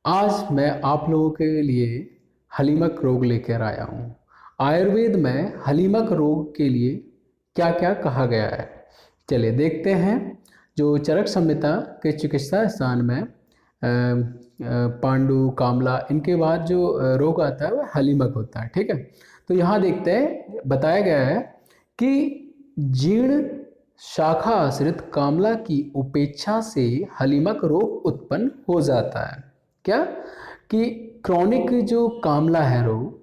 आज मैं आप लोगों के लिए हलीमक रोग लेकर आया हूँ। आयुर्वेद में हलीमक रोग के लिए क्या क्या कहा गया है, चलिए देखते हैं। जो चरक संहिता के चिकित्सा स्थान में पांडु, कामला, इनके बाद जो रोग आता है वह हलीमक होता है। ठीक है, तो यहाँ देखते हैं, बताया गया है कि जीर्ण शाखा आश्रित कामला की उपेक्षा से हलीमक रोग उत्पन्न हो जाता है। क्या कि क्रॉनिक जो कामला है रोग,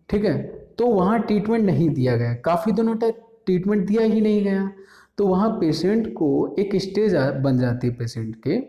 ठीक है, तो वहाँ ट्रीटमेंट नहीं दिया गया, काफ़ी दिनों तक ट्रीटमेंट दिया ही नहीं गया, तो वहाँ पेशेंट को एक स्टेज बन जाती है पेशेंट के,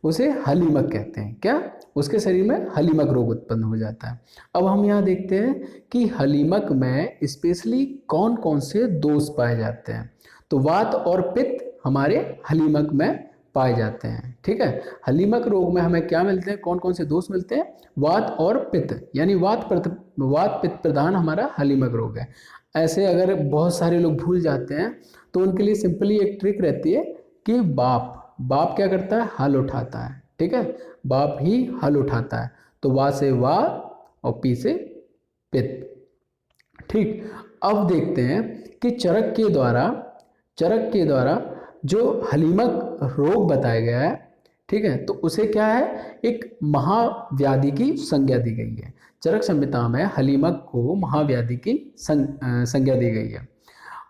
उसे हलीमक कहते हैं। क्या, उसके शरीर में हलीमक रोग उत्पन्न हो जाता है। अब हम यहाँ देखते हैं कि हलीमक में स्पेशली कौन कौन से दोष पाए जाते हैं। तो वात और पित्त हमारे हलीमक में पाए जाते हैं। ठीक है, हलीमक रोग में हमें क्या मिलते हैं, कौन कौन से दोष मिलते हैं? वात और पित्त, यानी वात पित्त प्रधान हमारा हलीमक रोग है। ऐसे अगर बहुत सारे लोग भूल जाते हैं तो उनके लिए सिंपली एक ट्रिक रहती है कि बाप क्या करता है? हल उठाता है। ठीक है, बाप ही हल उठाता है, तो वा से वा और पी से पित्त। ठीक, अब देखते हैं कि चरक के द्वारा जो हलीमक रोग बताया गया है, ठीक है, तो उसे क्या है, एक महाव्याधि की संज्ञा दी गई है। चरक संहिता में हलीमक को महाव्याधि की संज्ञा दी गई है।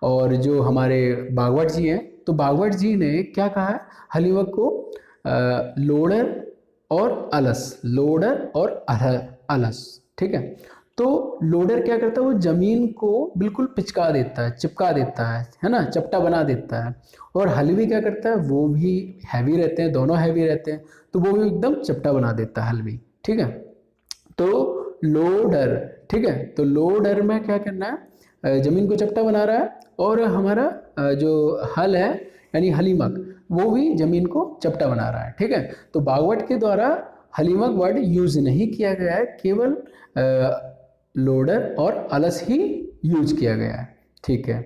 और जो हमारे भागवत जी हैं, तो भागवत जी ने क्या कहा है हलीमक को? लोडर और अलस। ठीक है, तो लोडर क्या करता है, वो जमीन को बिल्कुल पिचका देता है, चिपका देता है ना, चपटा बना देता है। और हलवी क्या करता है, वो भी हैवी रहते हैं, दोनों हैवी रहते हैं, तो वो भी एकदम चपटा बना देता है हलवी। ठीक है, तो लोडर, ठीक है, तो लोडर में क्या करना है, जमीन को चपटा बना रहा है, और हमारा जो हल है यानी हलीमक, वो भी जमीन को चपटा बना रहा है। ठीक है, तो भागवत के द्वारा हलीमक वर्ड यूज नहीं किया गया है, केवल लोडर और अलस ही यूज किया गया है। ठीक है,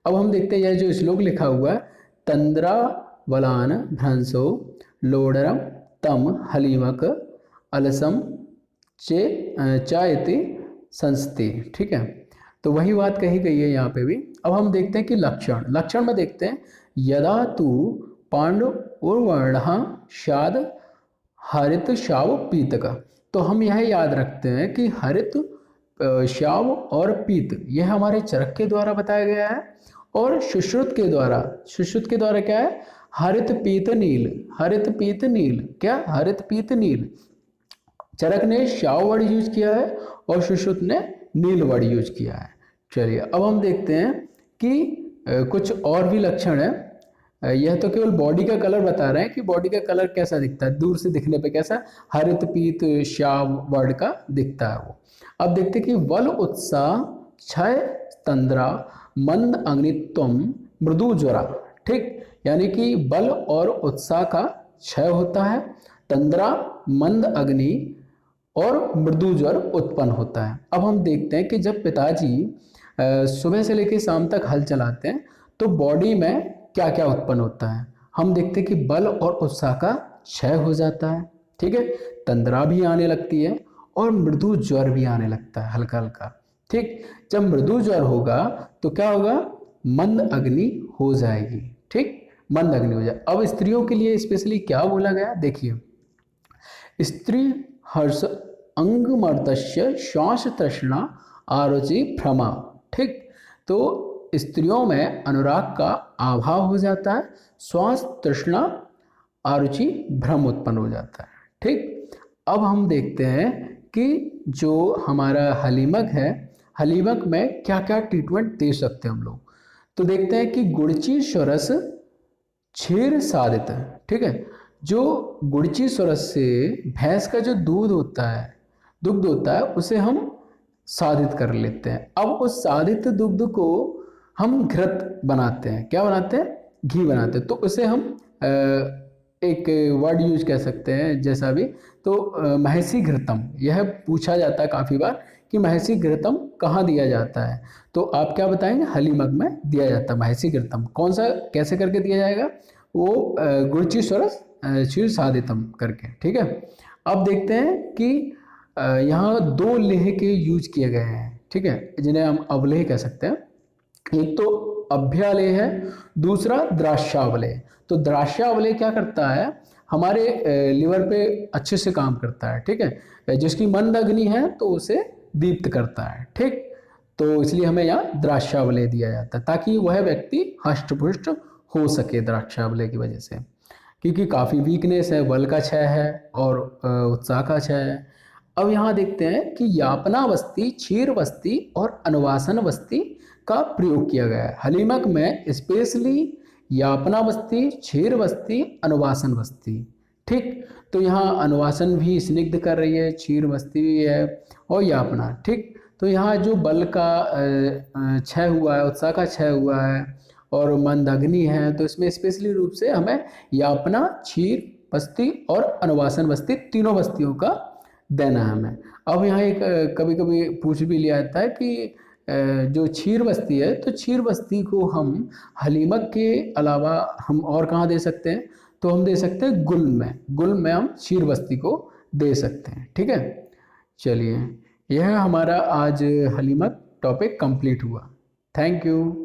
अब हम देखते हैं यह जो श्लोक लिखा हुआ है, तंद्रा वलान भ्रंसो लोडरम तम हलीमक अलसम चायते संस्ते। ठीक है, तो वही बात कही गई है यहाँ पे भी। अब हम देखते हैं कि लक्षण में देखते हैं, यदा तू पांडु उर्वर्ण शाद हरित शाव पीतक। तो हम यह याद रखते हैं कि हरित, शाव और पीत यह हमारे चरक के द्वारा बताया गया है, और सुश्रुत के द्वारा क्या है, हरित पीत नील। क्या, हरित पीत नील। चरक ने शाव वर्ड यूज किया है और सुश्रुत ने नील वर्ड यूज किया है। चलिए, अब हम देखते हैं कि कुछ और भी लक्षण है। यह तो केवल बॉडी का कलर बता रहे हैं कि बॉडी का कलर कैसा दिखता है, दूर से दिखने पे कैसा, हरित पीत शाव वर्ड का दिखता है वो। अब देखते हैं कि बल उत्साह क्षय तंद्रा मंद अग्नित्वम मृदु ज्वरा। ठीक, यानी कि बल और उत्साह का क्षय होता है, तंद्रा मंद अग्नि और मृदु ज्वर उत्पन्न होता है। अब हम देखते हैं कि जब पिताजी सुबह से लेकर शाम तक हल चलाते हैं तो बॉडी में क्या क्या उत्पन्न होता है। हम देखते हैं कि बल और उत्साह का क्षय हो जाता है। ठीक है, तंद्रा भी आने लगती है और मृदु ज्वर भी आने लगता है हल्का हल्का। ठीक, जब मृदु ज्वर होगा तो क्या होगा, मंद अग्नि हो जाएगी। ठीक, मंद अग्नि हो जाए। अब स्त्रियों के लिए स्पेशली क्या बोला गया, देखिए, स्त्री हर्ष अंगमर्दस्य श्वास तृष्णा आरुचि भ्रमा। ठीक, तो स्त्रियों में अनुराग का अभाव हो जाता है, श्वास तृष्णा आरुचि भ्रम उत्पन्न हो जाता है। ठीक, अब हम देखते हैं कि जो हमारा हलीमक है, हलीमक में क्या क्या ट्रीटमेंट दे सकते हैं हम लोग। तो देखते हैं कि गुड़ची स्वरस क्षीर साधित। ठीक है, जो गुड़ची स्वरस से भैंस का जो दुग्ध होता है उसे हम साधित कर लेते हैं। अब उस साधित दुग्ध को हम घृत बनाते हैं, क्या बनाते हैं, घी बनाते हैं। तो उसे हम एक वर्ड यूज कर सकते हैं जैसा भी, तो महिषी घृतम, यह पूछा जाता है काफ़ी बार कि महिषी घृतम कहाँ दिया जाता है, तो आप क्या बताएंगे, हलीमक में दिया जाता है महिषी घृतम। कौन सा, कैसे करके दिया जाएगा, वो गुड़ची स्वरस क्षीर साधितम करके। ठीक है, अब देखते हैं कि यहाँ दो लेह के यूज किए गए हैं, ठीक है, जिन्हें हम अवलेह कह सकते हैं। एक तो अभ्यालेह है, दूसरा द्राक्षावलेह। तो द्राक्षावलेह क्या करता है, हमारे लिवर पे अच्छे से काम करता है, ठीक है, जिसकी मंद अग्नि है तो उसे दीप्त करता है, ठीक। तो इसलिए हमें यहाँ द्राक्षावलेह दिया जाता है ताकि वह व्यक्ति हष्टपुष्ट हो सके द्राक्षावलेह की वजह से, क्योंकि काफ़ी वीकनेस है, बल का क्षय है और उत्साह का क्षय है। अब यहाँ देखते हैं कि यापनावस्थी, क्षीरवस्थी और अनुवासनवस्थी का प्रयोग किया गया है। हलीमक में स्पेशली यापनावस्थी, क्षीरवस्थी, अनुवासनवस्थी, ठीक। तो यहाँ अनुवासन भी स्निग्ध कर रही है, क्षीरवस्थी भी है और यापना, ठीक। तो यहाँ जो बल का क्षय हुआ है, उत्साह का क्षय हुआ है और मंदग्नि है, तो इसमें स्पेशली रूप से हमें यापना, क्षीर बस्ती और अनुवासन बस्ती, तीनों बस्तियों का देना है हमें। अब यहाँ एक कभी कभी पूछ भी लिया जाता है कि जो क्षीर बस्ती है, तो क्षीर बस्ती को हम हलीमक के अलावा हम और कहाँ दे सकते हैं, तो हम दे सकते हैं गुल में, गुल में हम क्षीर बस्ती को दे सकते हैं, ठीक है। चलिए, यह हमारा आज हलीमक टॉपिक कंप्लीट हुआ। Thank you.